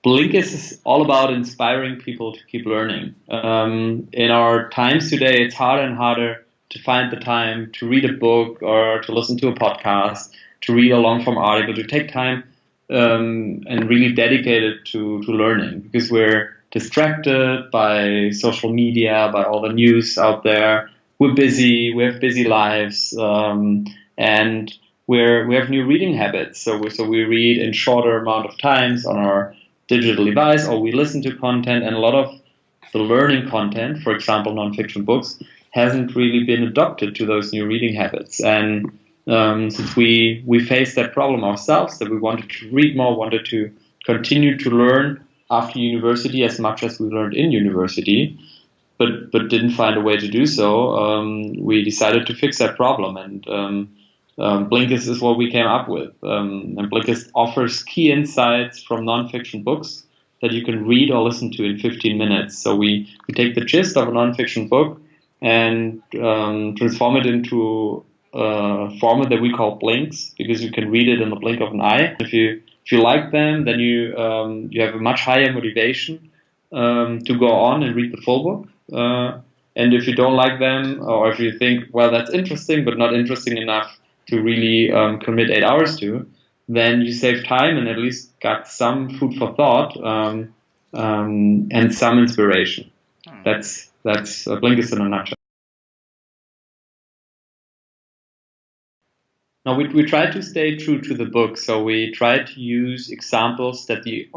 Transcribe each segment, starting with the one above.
Blinkist is all about inspiring people to keep learning. In our times today, it's harder and harder to find the time to read a book or to listen to a podcast, to read a long-form article, to take time and really dedicate it to learning, because we're distracted by social media, by all the news out there. We're busy, we have busy lives, and we have new reading habits. So we read in shorter amount of times on our digital device, or we listen to content, and a lot of the learning content, for example, nonfiction books, hasn't really been adopted to those new reading habits. And since we faced that problem ourselves, that we wanted to read more, wanted to continue to learn after university as much as we learned in university, but didn't find a way to do so, we decided to fix that problem. And Blinkist is what we came up with. And Blinkist offers key insights from nonfiction books that you can read or listen to in 15 minutes. So we take the gist of a nonfiction book and transform it into a format that we call blinks, because you can read it in the blink of an eye. If you like them, then you have a much higher motivation to go on and read the full book. And if you don't like them, or if you think, well, that's interesting but not interesting enough to really commit 8 hours to, then you save time and at least got some food for thought and some inspiration. That's Blinkist in a nutshell. Now we try to stay true to the book, so we try to use examples that the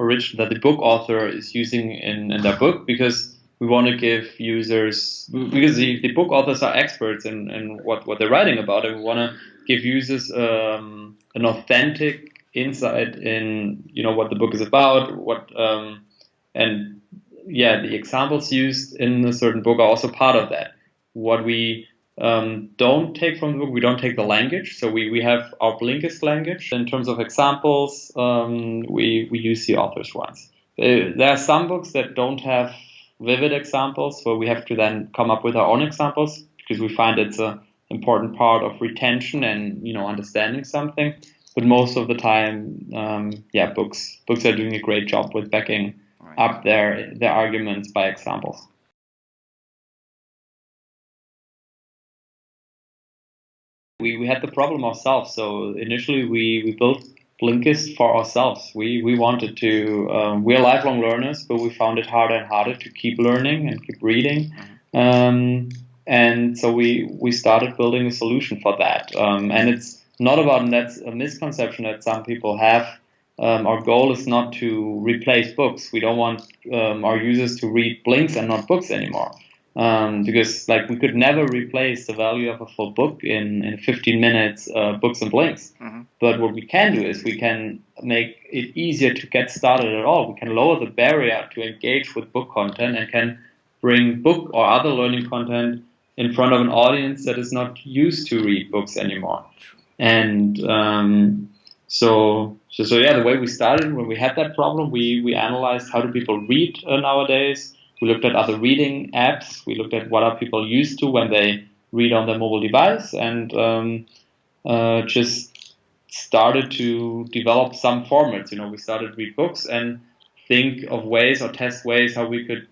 book author is using in their book, because we want to give users, because the book authors are experts in what they're writing about, and we want to give users an authentic insight in what the book is about, and the examples used in a certain book are also part of that. What we don't take from the book, we don't take the language. So we have our Blinkist language. In terms of examples, we use the author's ones. There are some books that don't have vivid examples, so we have to then come up with our own examples, because we find it's an important part of retention and understanding something. But most of the time, books are doing a great job with backing up their arguments by examples. We had the problem ourselves. So initially we built Blinkist for ourselves. We wanted to, we're lifelong learners, but we found it harder and harder to keep learning and keep reading. And so we started building a solution for that. And it's not about, and that's a misconception that some people have. Our goal is not to replace books. We don't want our users to read blinks and not books anymore. Because we could never replace the value of a full book in 15 minutes, books and blinks. But what we can do is we can make it easier to get started at all. We can lower the barrier to engage with book content and can bring book or other learning content in front of an audience that is not used to read books anymore. And the way we started, when we had that problem, we analyzed how do people read nowadays. We looked at other reading apps. We looked at what are people used to when they read on their mobile device, and just started to develop some formats. We started to read books and think of ways or test ways how we could,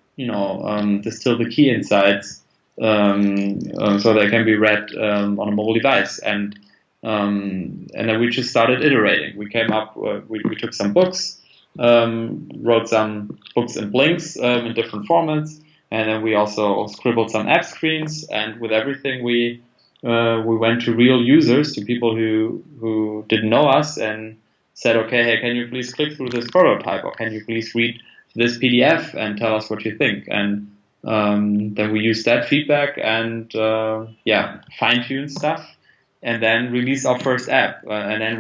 distill the key insights so they can be read on a mobile device. And then we just started iterating. We came up, we took some books, wrote some books in blinks in different formats, and then we also scribbled some app screens. And with everything, we went to real users, to people who didn't know us, and said, okay, hey, can you please click through this prototype, or can you please read this PDF and tell us what you think? And then we used that feedback and fine-tune stuff, and then release our first app. And then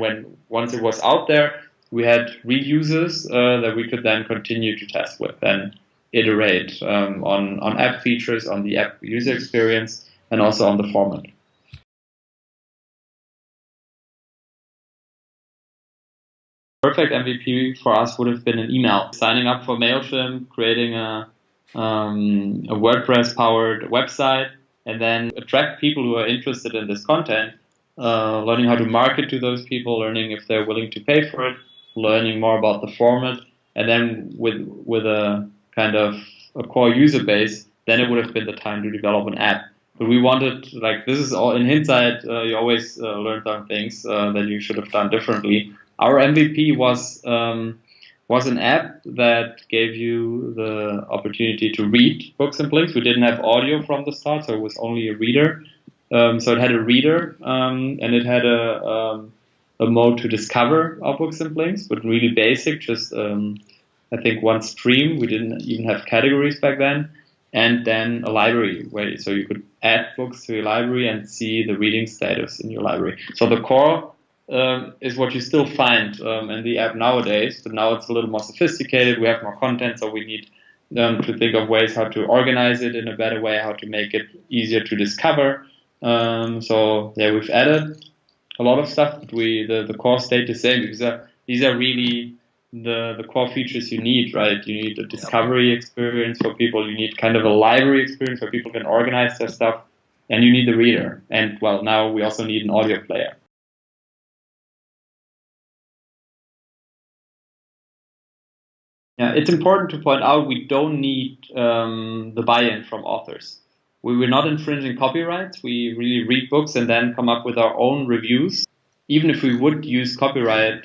once it was out there, we had real users that we could then continue to test with and iterate on app features, on the app user experience, and also on the format. Perfect MVP for us would have been an email. Signing up for MailChimp, creating a WordPress-powered website, and then attract people who are interested in this content, learning how to market to those people, learning if they're willing to pay for it, learning more about the format, and then with a kind of a core user base, then it would have been the time to develop an app. But we wanted, like, this is all in hindsight, you always learn some things that you should have done differently. Our MVP was an app that gave you the opportunity to read books and blinks. We didn't have audio from the start, so it was only a reader. So it had a reader, and it had a mode to discover our books and blinks, but really basic, just I think one stream. We didn't even have categories back then. And then a library, so you could add books to your library and see the reading status in your library. So the core is what you still find in the app nowadays, but now it's a little more sophisticated. We have more content, so we need to think of ways how to organize it in a better way, how to make it easier to discover. So yeah, we've added a lot of stuff, but the core stayed the same, because these are really the core features you need, right? You need a discovery experience for people, you need kind of a library experience where people can organize their stuff, and you need the reader. And well, now we also need an audio player. Yeah, it's important to point out we don't need the buy-in from authors. We're not infringing copyrights. We really read books and then come up with our own reviews. Even if we would use copyright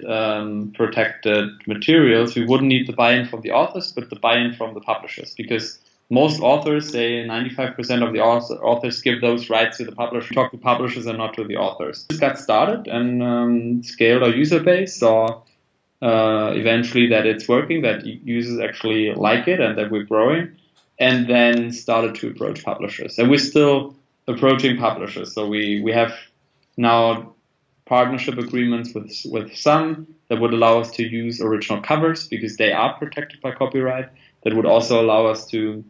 protected materials, we wouldn't need the buy-in from the authors, but the buy-in from the publishers, because most authors, say 95% of the authors, give those rights to the publisher, talk to publishers and not to the authors. We just got started and scaled our user base, saw eventually that it's working, that users actually like it and that we're growing, and then started to approach publishers. And we're still approaching publishers. So we have now partnership agreements with some that would allow us to use original covers because they are protected by copyright. That would also allow us to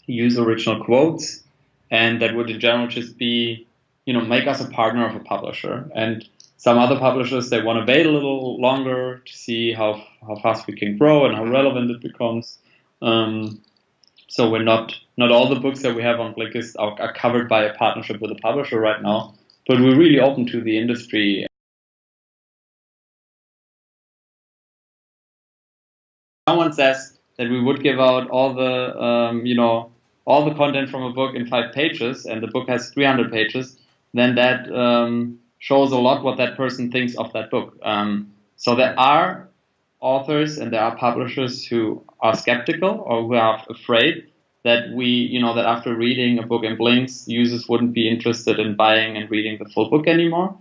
use original quotes, and that would in general just be, make us a partner of a publisher. And some other publishers, they want to wait a little longer to see how fast we can grow and how relevant it becomes. So we're not all the books that we have on Blinkist are covered by a partnership with a publisher right now. But we're really open to the industry. Someone says that we would give out all the content from a book in 5 pages, and the book has 300 pages, then that shows a lot what that person thinks of that book. So there are authors and there are publishers who are skeptical or who are afraid that that after reading a book in blinks, users wouldn't be interested in buying and reading the full book anymore.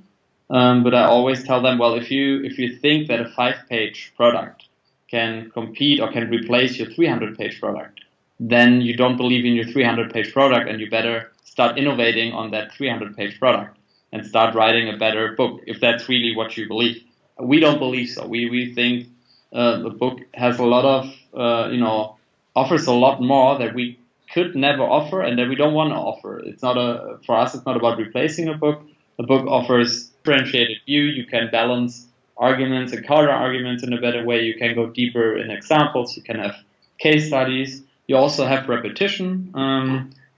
But I always tell them, well, if you think that a 5-page product can compete or can replace your 300-page product, then you don't believe in your 300-page product, and you better start innovating on that 300-page product and start writing a better book, if that's really what you believe. We don't believe so. We think the book has a lot of, offers a lot more that we could never offer and that we don't want to offer. For us, it's not about replacing a book. The book offers differentiated view. You can balance arguments and counter arguments in a better way. You can go deeper in examples. You can have case studies. You also have repetition.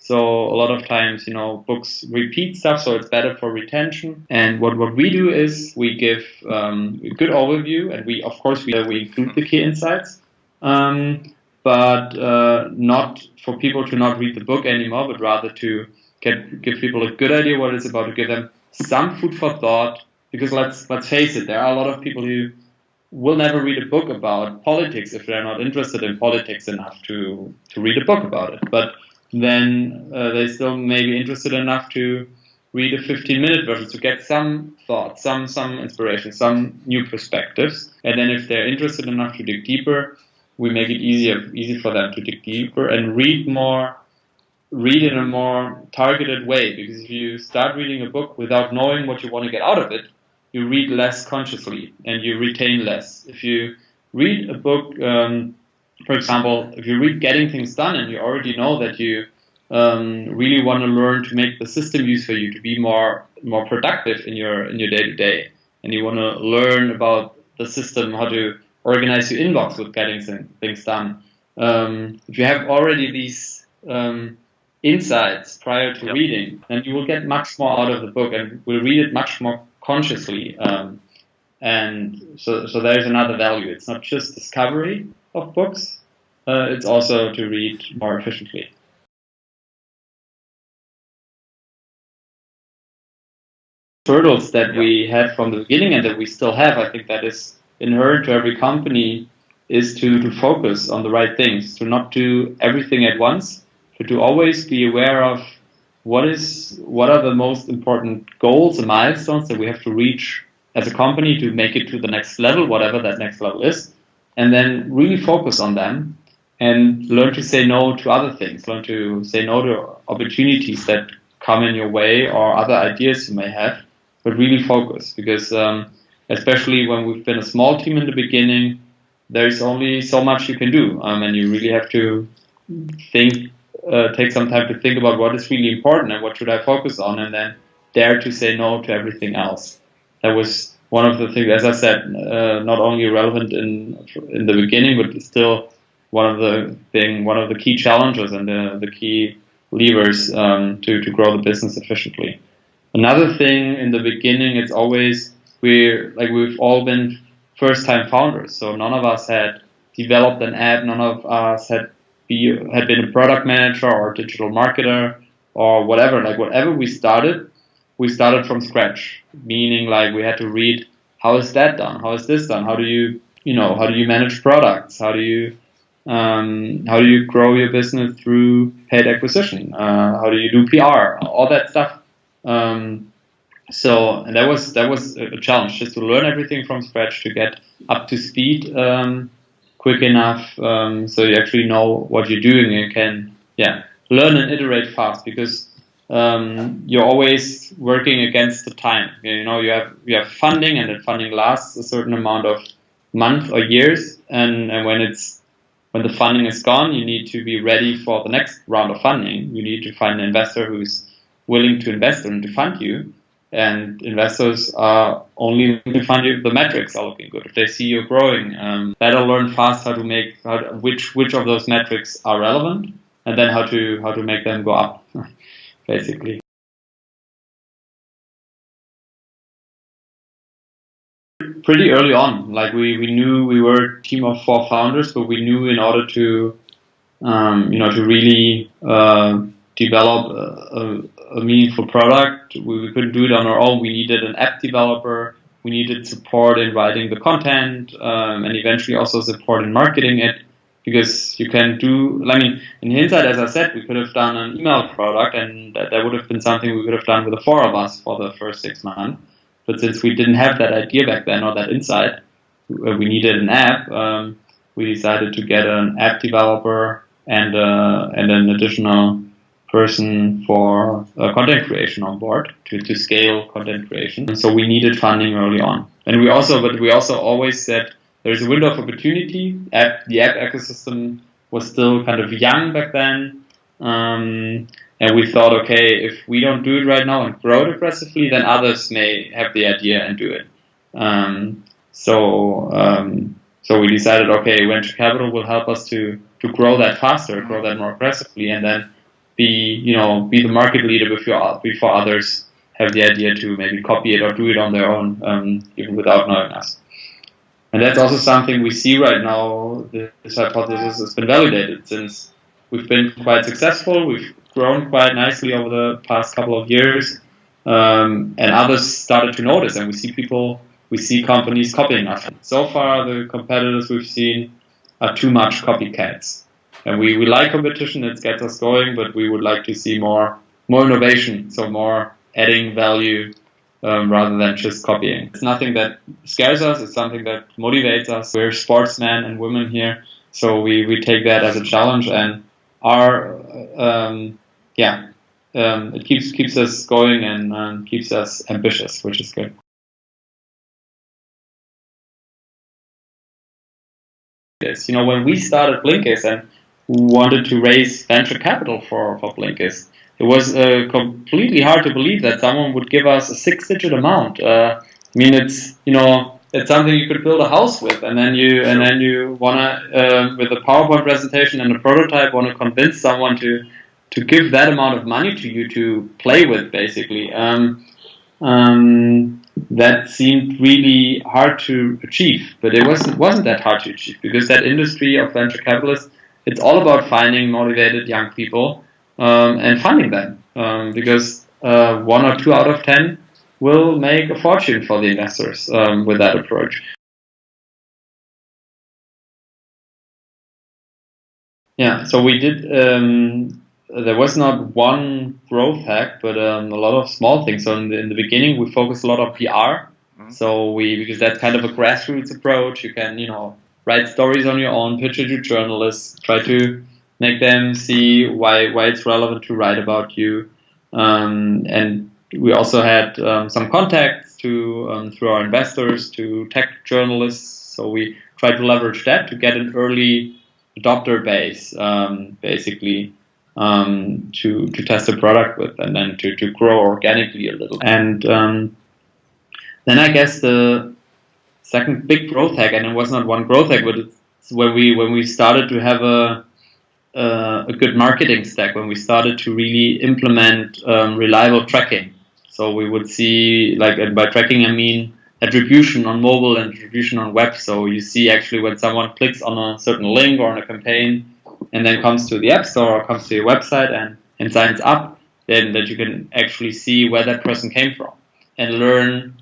So a lot of times, books repeat stuff, so it's better for retention. And what we do is we give a good overview, and we include the key insights. But not for people to not read the book anymore, but rather to give people a good idea what it's about, to give them some food for thought. Because let's face it, there are a lot of people who will never read a book about politics if they're not interested in politics enough to read a book about it. But then they still may be interested enough to read a 15-minute version to get some thoughts, some inspiration, some new perspectives. And then if they're interested enough to dig deeper, we make it easy for them to dig deeper and read in a more targeted way. Because if you start reading a book without knowing what you want to get out of it, you read less consciously and you retain less. If you read a book, for example, if you read Getting Things Done and you already know that you really want to learn to make the system use for you to be more productive in your day-to-day, and you want to learn about the system, how to organize your inbox with Getting Things Done. If you have already these insights prior to reading, then you will get much more out of the book and will read it much more consciously. And so there's another value. It's not just discovery, of books. It's also to read more efficiently. Hurdles that we had from the beginning and that we still have, I think that is inherent to every company, is to focus on the right things, to not do everything at once, but to always be aware of what are the most important goals and milestones that we have to reach as a company to make it to the next level, whatever that next level is, and then really focus on them and learn to say no to other things, learn to say no to opportunities that come in your way or other ideas you may have, but really focus, because especially when we've been a small team in the beginning, there's only so much you can do, and you really have to take some time to think about what is really important and what should I focus on, and then dare to say no to everything else. That was one of the things, as I said, not only relevant in the beginning, but still one of the key challenges and the key levers to grow the business efficiently. Another thing in the beginning, it's always we've all been first-time founders, so none of us had developed an app, none of us had been a product manager or a digital marketer or whatever. Like whatever we started from scratch. Meaning, like we had to read, how is that done? How is this done? How do you manage products? How do you grow your business through paid acquisition? How do you do PR? All that stuff. And that was a challenge, just to learn everything from scratch, to get up to speed quick enough, so you actually know what you're doing and can learn and iterate fast, because you're always working against the time. You have funding, and that funding lasts a certain amount of months or years, and when the funding is gone, you need to be ready for the next round of funding. You need to find an investor who's willing to invest and to fund you. And investors are only looking to fund you if the metrics are looking good. If they see you're growing, better learn fast which of those metrics are relevant, and then how to make them go up, basically. Pretty early on, like we knew we were a team of 4 founders, but we knew in order to to really develop a meaningful product, we couldn't do it on our own. We needed an app developer, we needed support in writing the content, and eventually also support in marketing it, because you can do, in hindsight, as I said, we could have done an email product, and that would have been something we could have done with the 4 of us for the first 6 months. But since we didn't have that idea back then, or that insight, we needed an app, we decided to get an app developer and an additional person for content creation on board to scale content creation. And so we needed funding early on. And we also always said there's a window of opportunity. The app ecosystem was still kind of young back then. And we thought, okay, if we don't do it right now and grow it aggressively, then others may have the idea and do it. So we decided, okay, venture capital will help us to grow that faster, grow that more aggressively, and then be the market leader before others have the idea to maybe copy it or do it on their own, even without knowing us. And that's also something we see right now. This hypothesis has been validated since we've been quite successful. We've grown quite nicely over the past couple of years, and others started to notice, and we see companies copying us. So far, the competitors we've seen are too much copycats. And we like competition, it gets us going, but we would like to see more innovation, so more adding value rather than just copying. It's nothing that scares us, it's something that motivates us. We're sportsmen and women here, so we take that as a challenge, and it keeps us going and keeps us ambitious, which is good. Yes, when we started Blinkist and wanted to raise venture capital for Blinkist, it was completely hard to believe that someone would give us a 6-digit amount. It's something you could build a house with, and then you wanna with a PowerPoint presentation and a prototype want to convince someone to give that amount of money to you to play with, basically. that seemed really hard to achieve, but it wasn't that hard to achieve, because that industry of venture capitalists, it's all about finding motivated young people and funding them, because 1 or 2 out of 10 will make a fortune for the investors with that approach. Yeah, so we did. There was not one growth hack, but a lot of small things. So in the beginning, we focused a lot on PR. So because that's kind of a grassroots approach. You can, write stories on your own, pitch it to journalists, try to make them see why it's relevant to write about you. And we also had some contacts through our investors to tech journalists. So we tried to leverage that to get an early adopter base, basically, to test the product with, and then to grow organically a little. And then I guess the second big growth hack, and it was not one growth hack, but it's when we started to have a good marketing stack, when we started to really implement reliable tracking. So we would see, and by tracking I mean attribution on mobile and attribution on web. So you see actually when someone clicks on a certain link or on a campaign and then comes to the App Store or comes to your website and signs up, then that you can actually see where that person came from and learn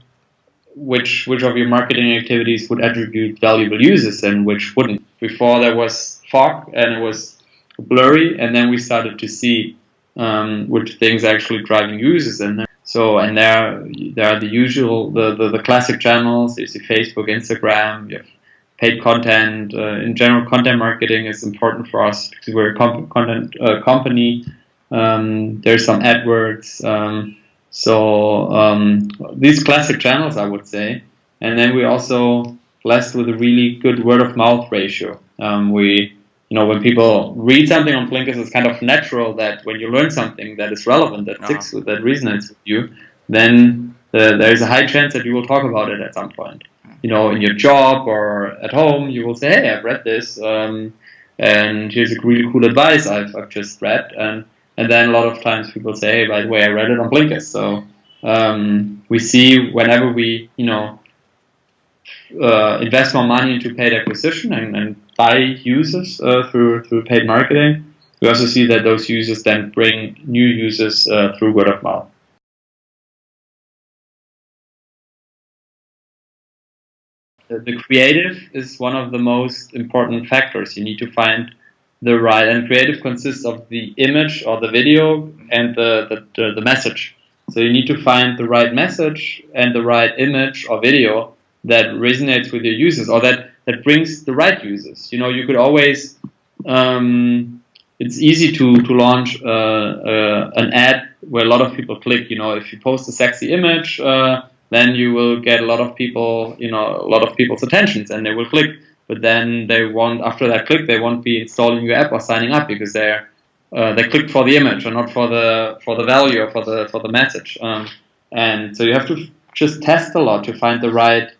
which of your marketing activities would attribute valuable users and which wouldn't. Before there was fog and it was blurry, and then we started to see which things are actually driving users. And there are the usual, the classic channels. You see Facebook, Instagram, you have paid content. In general, content marketing is important for us because we're a content company. There's some AdWords. These classic channels, I would say. And then we also blessed with a really good word of mouth ratio. When people read something on Blinkist, it's kind of natural that when you learn something that is relevant, that sticks with, that resonates with you, then there is a high chance that you will talk about it at some point. In your job or at home, you will say, "Hey, I've read this, and here's a really cool advice I've just read." And then a lot of times people say, "Hey, by the way, I read it on Blinkist." So we see whenever we, invest more money into paid acquisition and buy users through paid marketing, we also see that those users then bring new users through word of mouth. The creative is one of the most important factors. You need to find the right, and creative consists of the image or the video and the message. So you need to find the right message and the right image or video that resonates with your users, or that brings the right users. You could always, it's easy to launch an ad where a lot of people click. If you post a sexy image, then you will get a lot of people, a lot of people's attentions, and they will click. But then after that click, they won't be installing your app or signing up because they clicked for the image or not for the value or for the message. And so you have to just test a lot to find the right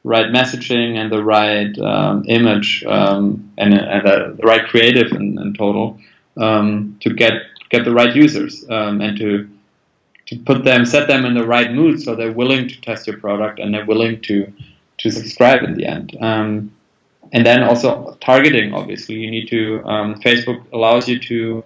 messaging and the right image and the right creative in total to get the right users and to set them in the right mood so they're willing to test your product and they're willing to subscribe in the end. And then also targeting, obviously, you need to, Facebook allows you to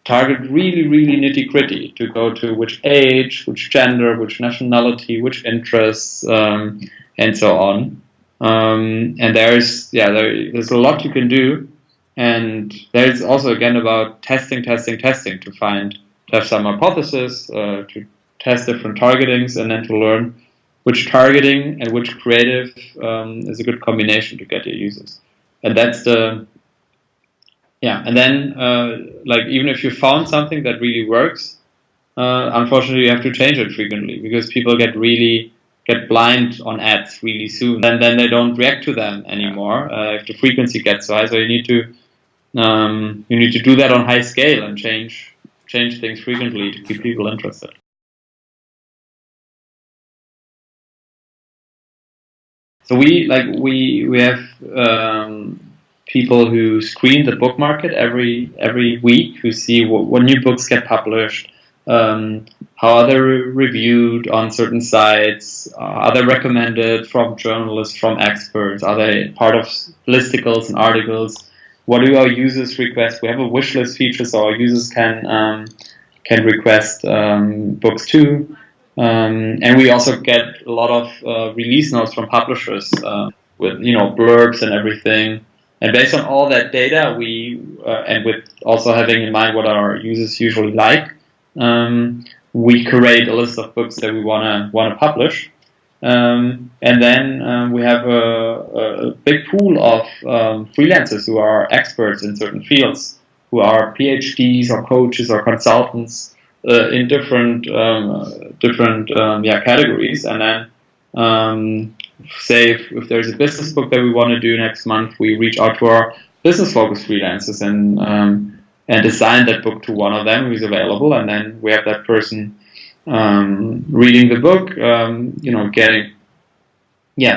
target really, really nitty-gritty, to go to which age, which gender, which nationality, which interests, and so on. And there's a lot you can do. And there's also, again, about testing to have some hypothesis, to test different targetings, and then to learn which targeting and which creative is a good combination to get your users. And that's and then even if you found something that really works, unfortunately you have to change it frequently because people get blind on ads really soon, and then they don't react to them anymore if the frequency gets so high. So you need to do that on high scale and change things frequently to keep people interested. So we have people who screen the book market every week, who see what new books get published, How are they reviewed on certain sites? Are they recommended from journalists, from experts? Are they part of listicles and articles? What do our users request? We have a wish list feature, so our users can request books too. And we also get a lot of release notes from publishers with blurbs and everything. And based on all that data, and with also having in mind what our users usually like, we create a list of books that we wanna publish. And then we have a big pool of freelancers who are experts in certain fields, who are PhDs or coaches or consultants in different categories. And then say if there's a business book that we want to do next month, we reach out to our business focused freelancers and assign that book to one of them who's available, and then we have that person reading the book,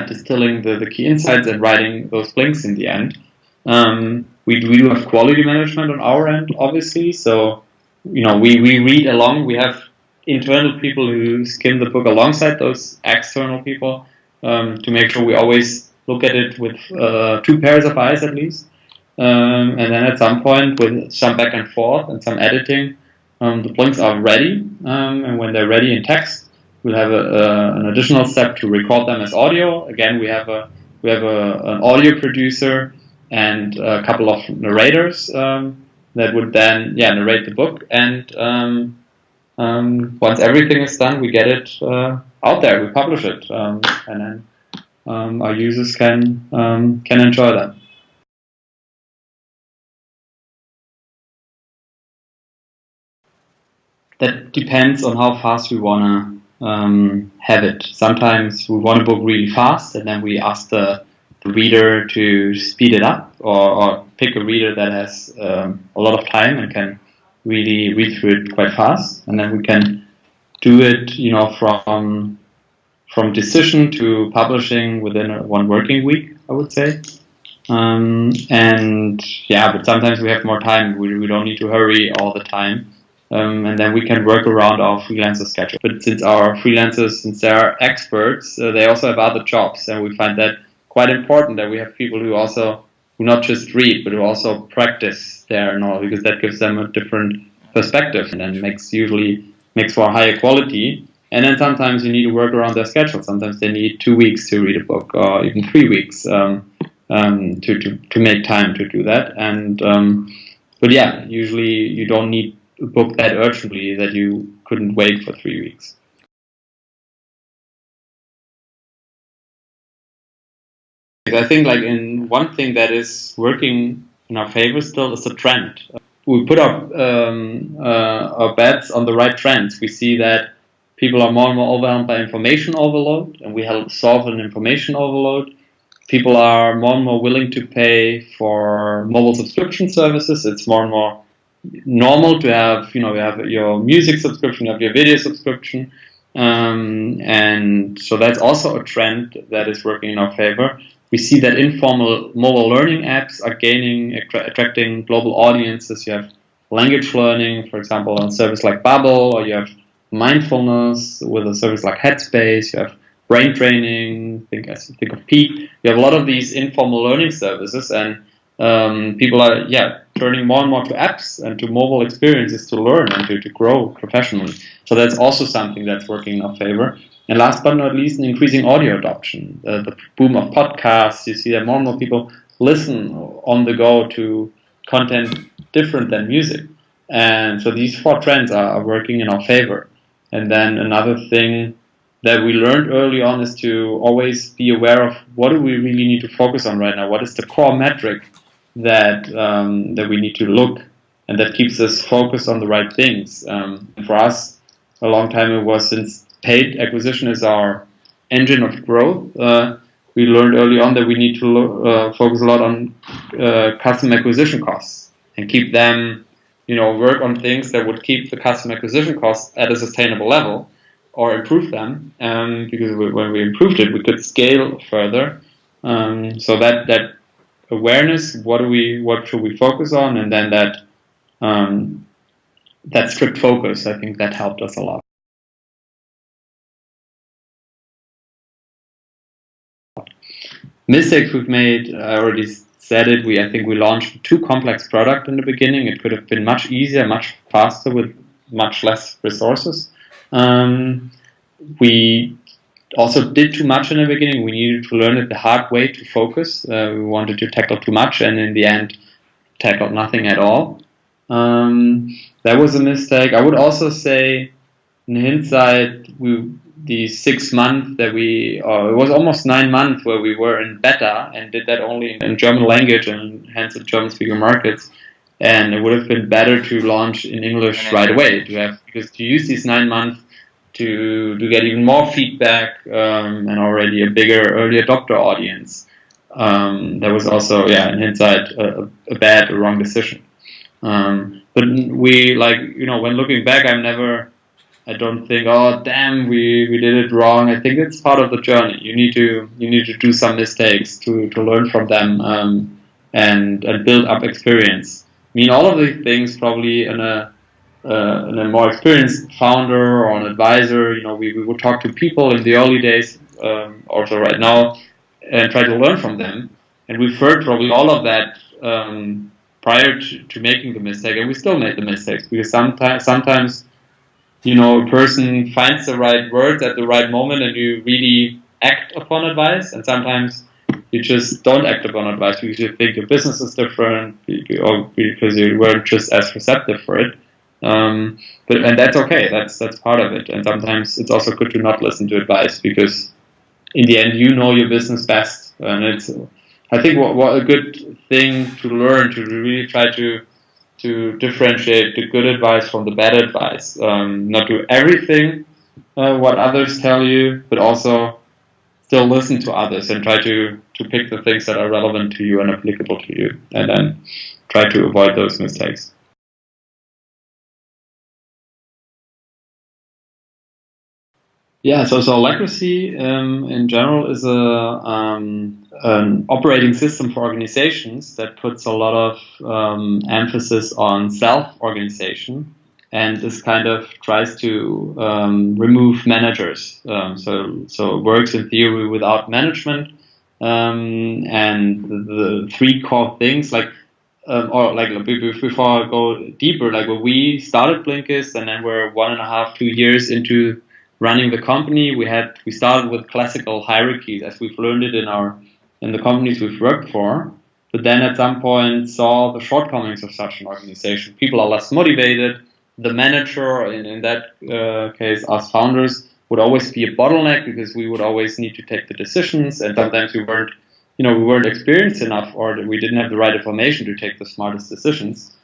distilling the key insights and writing those blinks in the end. We do have quality management on our end, obviously. So, we read along. We have internal people who skim the book alongside those external people to make sure we always look at it with 2 pairs of eyes at least. And then at some point, with some back and forth and some editing, the blinks are ready. And when they're ready in text, we'll have an additional step to record them as audio. Again, we have an audio producer and a couple of narrators that would then narrate the book. And once everything is done, we get it out there. We publish it, and then our users can enjoy them. That depends on how fast we want to have it. Sometimes we want a book really fast, and then we ask the reader to speed it up, or pick a reader that has a lot of time and can really read through it quite fast. And then we can do it, from decision to publishing within 1 working week, I would say. But sometimes we have more time. We don't need to hurry all the time. And then we can work around our freelancer schedule. But since our freelancers, since they're experts, they also have other jobs, and we find that quite important that we have people who not just read, but who also practice their knowledge, because that gives them a different perspective and then makes for higher quality. And then sometimes you need to work around their schedule. Sometimes they need 2 weeks to read a book, or even 3 weeks to make time to do that. And usually you don't need a book that urgently that you couldn't wait for 3 weeks. I think in one thing that is working in our favor still is the trend. We put our bets on the right trends. We see that people are more and more overwhelmed by information overload, and we help solve an information overload. People are more and more willing to pay for mobile subscription services. It's more and more normal to have, you have your music subscription, you have your video subscription. And so that's also a trend that is working in our favor. We see that informal mobile learning apps are attracting global audiences. You have language learning, for example, on a service like Babbel, or you have mindfulness with a service like Headspace. You have brain training, think of Peak. You have a lot of these informal learning services, and people are turning more and more to apps and to mobile experiences to learn and to grow professionally. So that's also something that's working in our favor. And last but not least, an increasing audio adoption. The boom of podcasts. You see that more and more people listen on the go to content different than music. And so these 4 trends are working in our favor. And then another thing that we learned early on is to always be aware of what do we really need to focus on right now. What is the core metric that we need to look, and that keeps us focused on the right things. For us, a long time it was, since paid acquisition is our engine of growth, we learned early on that we need to focus a lot on customer acquisition costs and keep them, work on things that would keep the customer acquisition costs at a sustainable level or improve them, because when we improved it, we could scale further. So that awareness, what should we focus on, and then that that strict focus. I think that helped us a lot. Mistakes we've made, I already said it. I think we launched a too complex product in the beginning. It could have been much easier, much faster with much less resources. We also did too much in the beginning. We needed to learn it the hard way to focus. We wanted to tackle too much, and in the end, tackled nothing at all. That was a mistake. I would also say, in hindsight, the 6 months that it was almost 9 months where we were in beta and did that only in German language and hence in German-speaking markets. And it would have been better to launch in English right away, because to use these 9 months to get even more feedback and already a bigger early adopter audience. That was also, in hindsight, a wrong decision. But we, when looking back, I don't think, oh damn, we did it wrong. I think it's part of the journey. You need to do some mistakes to learn from them and build up experience. I mean, all of these things probably in a more experienced founder or an advisor, we would talk to people in the early days, also right now, and try to learn from them. And we've heard probably all of that prior to making the mistake, and we still make the mistakes because sometimes a person finds the right words at the right moment and you really act upon advice, and sometimes you just don't act upon advice because you think your business is different or because you weren't just as receptive for it. And that's okay. That's part of it. And sometimes it's also good to not listen to advice because in the end you know your business best. And it's, I think, what a good thing to learn, to really try to differentiate the good advice from the bad advice. Not do everything what others tell you, but also still listen to others and try to pick the things that are relevant to you and applicable to you, and then try to avoid those mistakes. Yeah, so Holacracy in general is an operating system for organizations that puts a lot of emphasis on self-organization, and this kind of tries to remove managers. So it works in theory without management, and the three core things before I go deeper, like when we started Blinkist and then we're 1.5, 2 years into running the company, we started with classical hierarchies as we've learned it in the companies we've worked for, but then at some point saw the shortcomings of such an organization. People are less motivated. The manager, in that case, us founders, would always be a bottleneck because we would always need to take the decisions, and sometimes we weren't experienced enough, or we didn't have the right information to take the smartest decisions.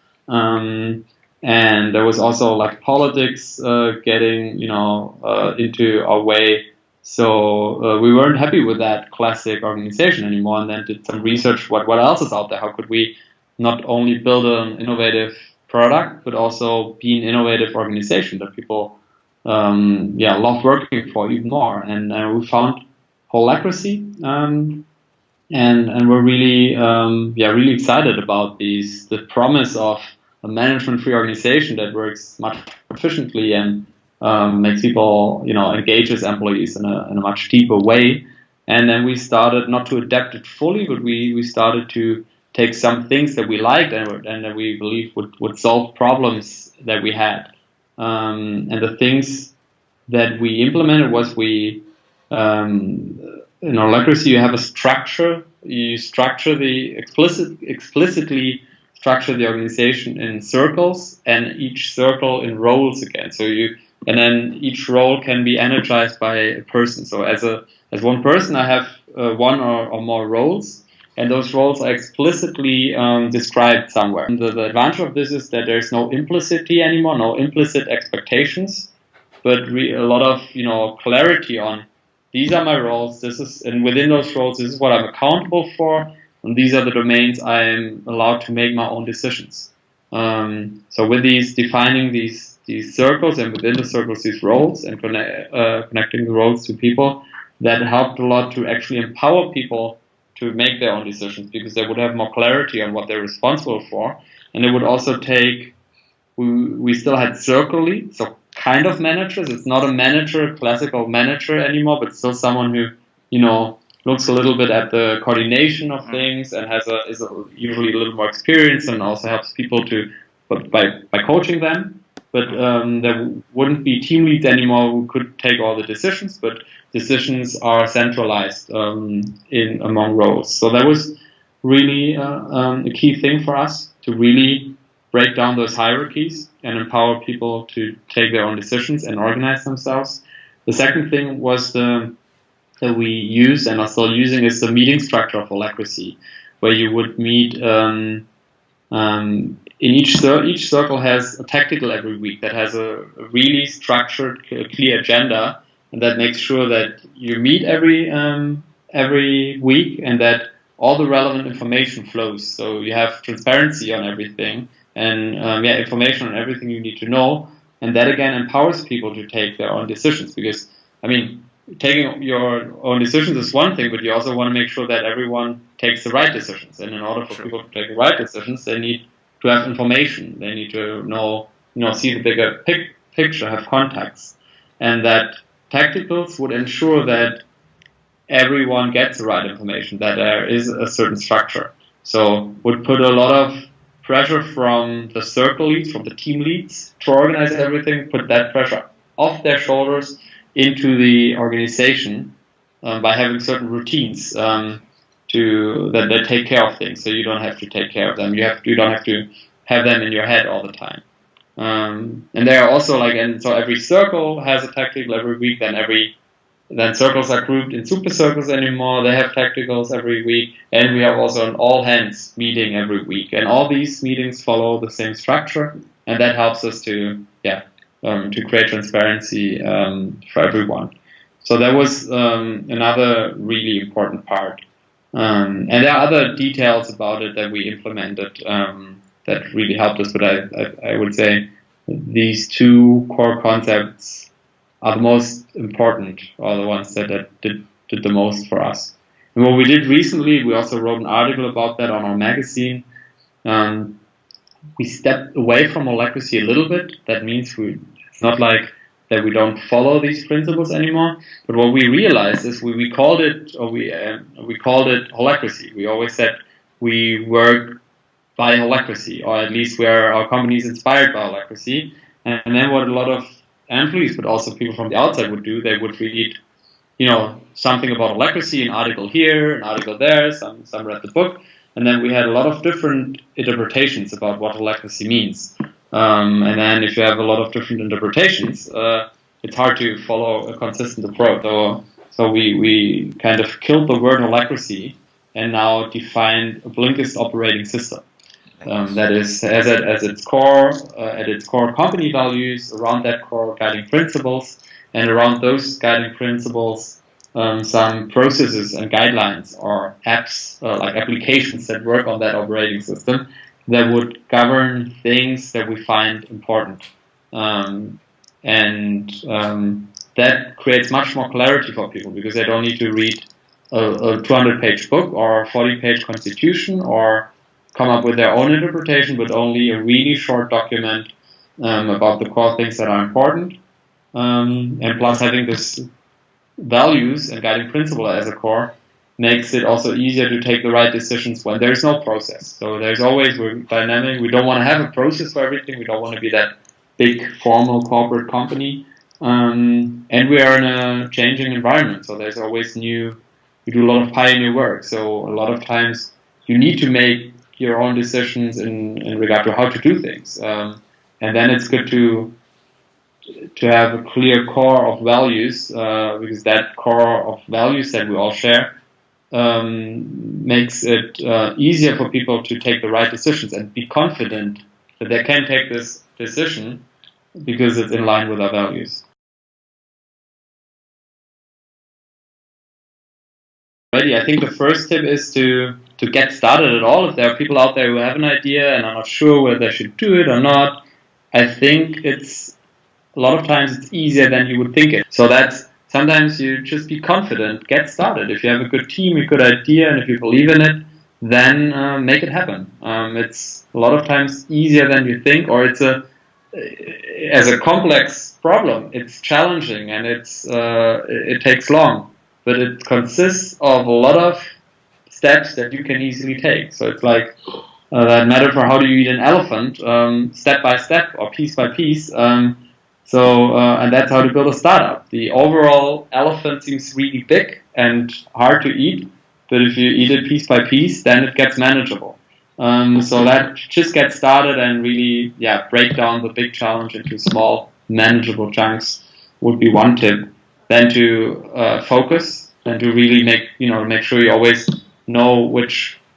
And there was also politics getting into our way, so we weren't happy with that classic organization anymore, and then did some research what else is out there. How could we not only build an innovative product but also be an innovative organization that people love working for even more? And we found Holacracy, and we're really really excited about the promise of a management-free organization that works much efficiently and makes people, engages employees in a much deeper way. And then we started not to adapt it fully, but we started to take some things that we liked and that we believe would solve problems that we had. And the things that we implemented was in Holacracy you have a structure. You explicitly structure the organization in circles, and each circle in roles again. And then each role can be energized by a person. So as one person, I have one or more roles, and those roles are explicitly described somewhere. And the advantage of this is that there's no implicity anymore, no implicit expectations, but a lot of clarity on these are my roles. And within those roles, this is what I'm accountable for. And these are the domains I am allowed to make my own decisions. So with defining these circles, and within the circles these roles, and connecting the roles to people, that helped a lot to actually empower people to make their own decisions, because they would have more clarity on what they're responsible for, and it would also take we still had circle leads, so kind of managers. It's not a manager, classical manager anymore, but still someone who, looks a little bit at the coordination of things and is usually a little more experienced and also helps people by coaching them. But there wouldn't be team leads anymore who could take all the decisions, but decisions are centralized among roles. So that was really a key thing for us to really break down those hierarchies and empower people to take their own decisions and organize themselves. The second thing was that we use and are still using is the meeting structure of Holacracy, where you would meet in each circle has a tactical every week that has a really structured, clear agenda, and that makes sure that you meet every week and that all the relevant information flows. So you have transparency on everything and information on everything you need to know, and that again empowers people to take their own decisions. Because taking your own decisions is one thing, but you also want to make sure that everyone takes the right decisions. And in order for people to take the right decisions, they need to have information. They need to know, see the bigger picture, have contacts, and that tacticals would ensure that everyone gets the right information, that there is a certain structure. So would put a lot of pressure from the circle leads, from the team leads to organize everything, put that pressure off their shoulders into the organization by having certain routines that take care of things. So you don't have to take care of them. You don't have to have them in your head all the time. And there are also so every circle has a tactical every week. Then circles are grouped in super circles anymore. They have tacticals every week, and we have also an all hands meeting every week. And all these meetings follow the same structure, and that helps us to create transparency for everyone. So that was another really important part. And there are other details about it that we implemented that really helped us. But I would say these two core concepts are the most important, or the ones that did the most for us. And what we did recently, we also wrote an article about that on our magazine. We stepped away from Holacracy a little bit. That means it's not like that we don't follow these principles anymore. But what we realized is we called it Holacracy. We always said we work by Holacracy, or at least where our company is inspired by Holacracy. And then what a lot of employees, but also people from the outside would do, they would read, something about Holacracy, an article here, an article there, some read the book, and then we had a lot of different interpretations about what Holacracy means. And then if you have a lot of different interpretations, it's hard to follow a consistent approach. So we kind of killed the word Holacracy and now defined a Blinkist operating system. That is, at its core company values, around that core guiding principles, and around those guiding principles, some processes and guidelines or apps, like applications that work on that operating system that would govern things that we find important. That creates much more clarity for people because they don't need to read a 200-page book or a 40-page constitution or come up with their own interpretation, but only a really short document about the core things that are important. And plus having this values and guiding principle as a core makes it also easier to take the right decisions when there is no process. So we're dynamic. We don't want to have a process for everything. We don't want to be that big formal corporate company. And we are in a changing environment. So there's always we do a lot of pioneer work. So a lot of times you need to make your own decisions in regard to how to do things. And then it's good to have a clear core of values, because that core of values that we all share makes it easier for people to take the right decisions and be confident that they can take this decision because it's in line with our values. I think the first tip is to get started at all. If there are people out there who have an idea and are not sure whether they should do it or not, I think a lot of times it's easier than you would think it. So that's sometimes you just be confident, get started. If you have a good team, a good idea, and if you believe in it, then make it happen. It's a lot of times easier than you think, or it's a as a complex problem. It's challenging and it takes long, but it consists of a lot of steps that you can easily take. So it's like that metaphor: how do you eat an elephant? Step by step or piece by piece. And that's how to build a startup. The overall elephant seems really big and hard to eat, but if you eat it piece by piece, then it gets manageable. So that just get started and really, break down the big challenge into small, manageable chunks would be one tip. Then to focus and to really make sure you always know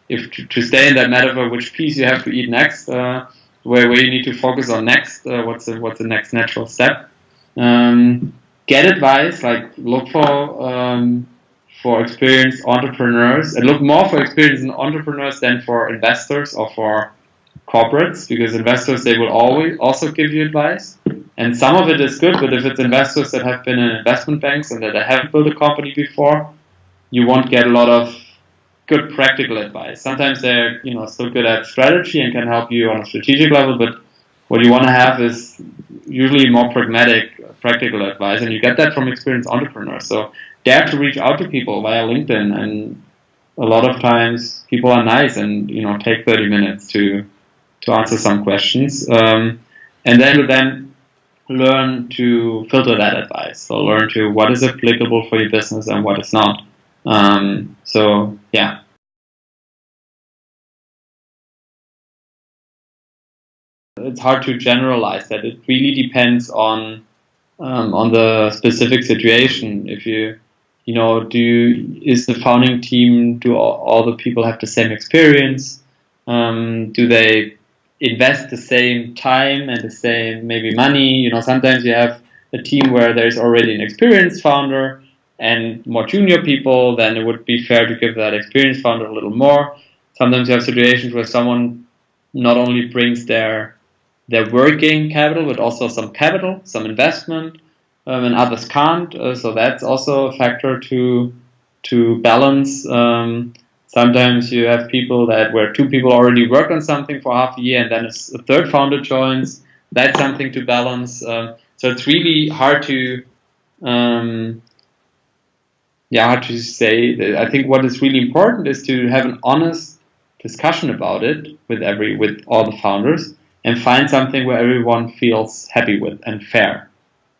to stay in that metaphor, which piece you have to eat next, where you need to focus on next, what's the next natural step. Get advice, like look for experienced entrepreneurs, and look more for experienced entrepreneurs than for investors or for corporates, because investors, they will always also give you advice, and some of it is good, but if it's investors that have been in investment banks and that haven't built a company before, you won't get a lot of good practical advice. Sometimes they're still good at strategy and can help you on a strategic level, but what you want to have is usually more pragmatic, practical advice, and you get that from experienced entrepreneurs. So dare to reach out to people via LinkedIn, and a lot of times people are nice and take 30 minutes to answer some questions, and then learn to filter that advice. So learn to what is applicable for your business and what is not. It's hard to generalize that. It really depends on the specific situation. If is the founding team, do all the people have the same experience? Do they invest the same time and the same maybe money? Sometimes you have a team where there's already an experienced founder and more junior people, then it would be fair to give that experienced founder a little more. Sometimes you have situations where someone not only brings their working capital, but also some capital, some investment, and others can't. So that's also a factor to balance. Sometimes you have people where two people already work on something for half a year, and then a third founder joins. That's something to balance. So it's really hard to say. I think what is really important is to have an honest discussion about it with all the founders, and find something where everyone feels happy with and fair.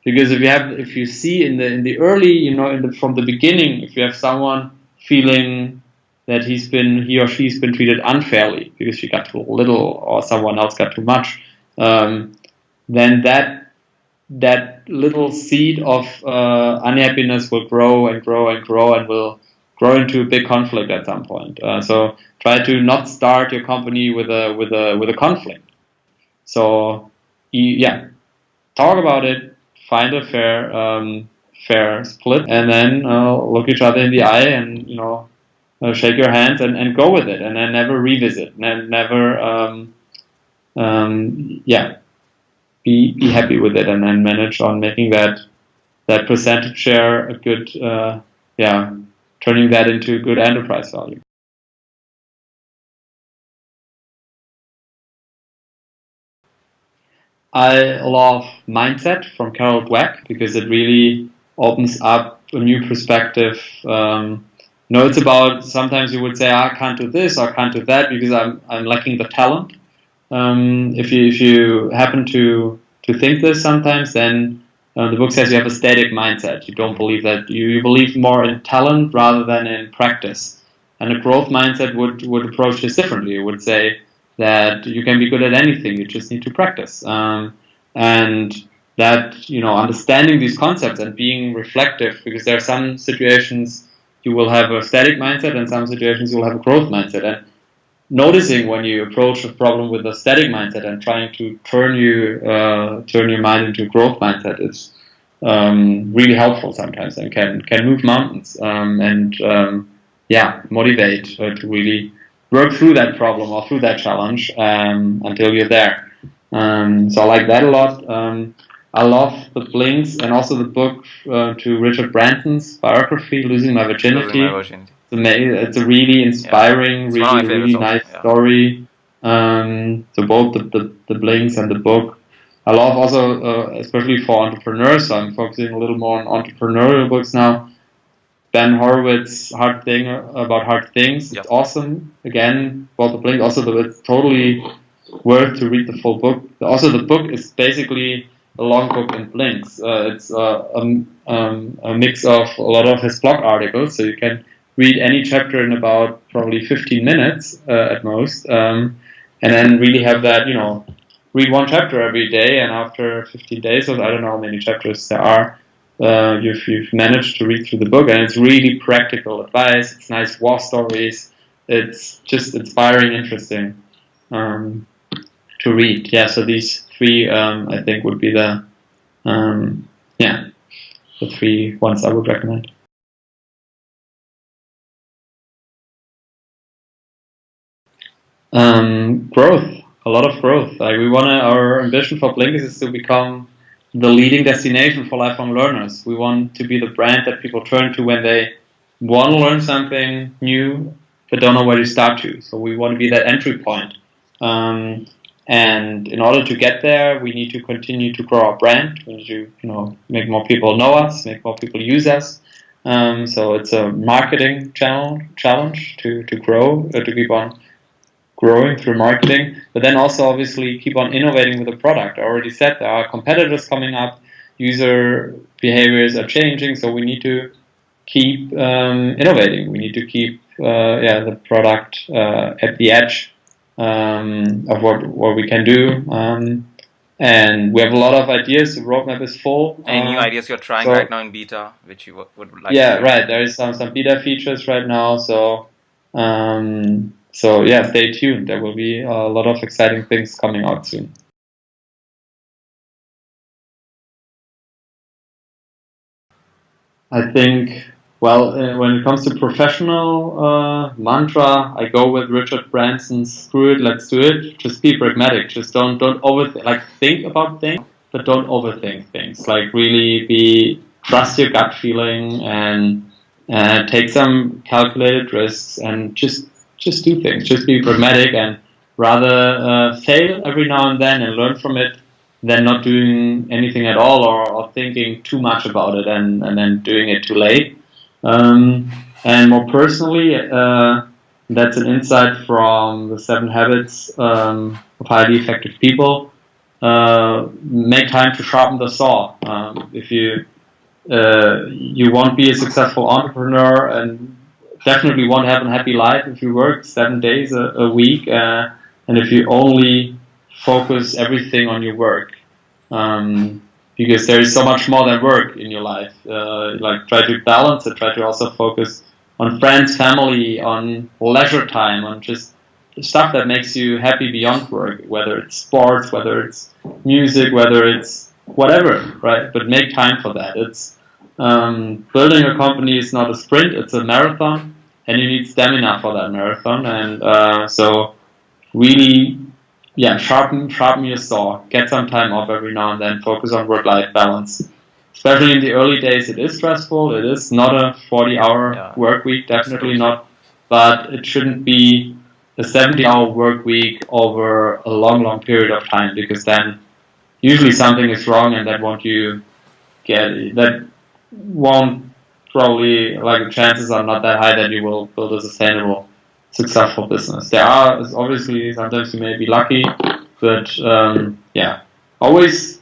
Because if you see in the early, from the beginning, if you have someone feeling that he or she's been treated unfairly because she got too little or someone else got too much, then that little seed of unhappiness will grow and grow and grow and will grow into a big conflict at some point. So try to not start your company with a conflict. So talk about it, find a fair split, and then look each other in the eye and shake your hands and go with it, and then never revisit, and never be happy with it, and then manage on making that percentage share a good turning that into good enterprise value. I love Mindset from Carol Dweck because it really opens up a new perspective. It's about, sometimes you would say, I can't do this or I can't do that because I'm lacking the talent. If you happen to think this sometimes, then the book says you have a static mindset. You don't believe that. You believe more in talent rather than in practice. And a growth mindset would approach this differently. It would say that you can be good at anything, you just need to practice. And that, understanding these concepts and being reflective, because there are some situations you will have a static mindset and some situations you will have a growth mindset. And noticing when you approach a problem with a static mindset and trying to turn your mind into a growth mindset is really helpful sometimes and can move mountains and motivate to really work through that problem or through that challenge until you're there. So I like that a lot. I love the Blinks and also the book to Richard Branson's biography, Losing My Virginity. It's a really inspiring, really nice story. So both the Blinks and the book. I love also, especially for entrepreneurs, so I'm focusing a little more on entrepreneurial books now. Ben Horowitz, Hard Things. Yep. It's awesome. Again, Walter Blink. Also, it's totally worth to read the full book. Also, the book is basically a long book in blinks. It's a mix of a lot of his blog articles, so you can read any chapter in about probably 15 minutes at most, and then really have that, read one chapter every day, and after 15 days, or I don't know how many chapters there are, you've managed to read through the book, and it's really practical advice. It's nice war stories. It's just inspiring, interesting to read. Yeah, so these three I think would be the three ones I would recommend. Growth, a lot of growth. Like our ambition for Blinkist is to become the leading destination for lifelong learners. We want to be the brand that people turn to when they want to learn something new but don't know where to start to. So we want to be that entry point. And in order to get there, we need to continue to grow our brand. We need to, make more people know us, make more people use us. So it's a marketing challenge to grow, to keep on growing through marketing, but then also obviously keep on innovating with the product. I already said there are competitors coming up, user behaviors are changing, so we need to keep innovating. We need to keep the product at the edge of what we can do. And we have a lot of ideas. The roadmap is full. Any new ideas you're trying right now in beta, which you would like to Yeah, right. There is some beta features right now, so stay tuned. There will be a lot of exciting things coming out soon. I think, when it comes to professional mantra, I go with Richard Branson's "Screw it, let's do it." Just be pragmatic. Just don't overthink. Like, think about things, but don't overthink things. Like, really trust your gut feeling and take some calculated risks and just do things. Just be pragmatic and rather fail every now and then and learn from it than not doing anything at all or thinking too much about it and then doing it too late. And more personally, that's an insight from the 7 Habits of Highly Effective People. Make time to sharpen the saw. If you want to be a successful entrepreneur and definitely want to have a happy life if you work 7 days a week, and if you only focus everything on your work, because there is so much more than work in your life. Try to balance it, try to also focus on friends, family, on leisure time, on just stuff that makes you happy beyond work, whether it's sports, whether it's music, whether it's whatever, right? But make time for that. It's building a company is not a sprint, it's a marathon, and you need stamina for that marathon. And so really, sharpen your saw, get some time off every now and then, focus on work-life balance. Especially in the early days, it is stressful. It is not a 40-hour work week, definitely not, but it shouldn't be a 70-hour work week over a long period of time, because then usually something is wrong, and that won't probably, the chances are not that high that you will build a sustainable, successful business. There are, obviously, sometimes you may be lucky, but always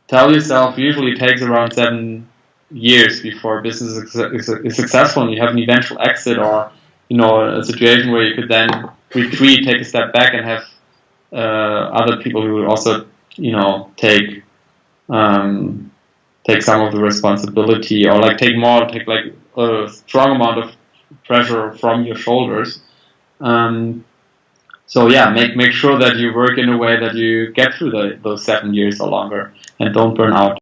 tell yourself, usually it takes around 7 years before a business is successful and you have an eventual exit, or a situation where you could then retreat, take a step back, and have other people who will also take some of the responsibility, or take a strong amount of pressure from your shoulders. Make sure that you work in a way that you get through those 7 years or longer and don't burn out.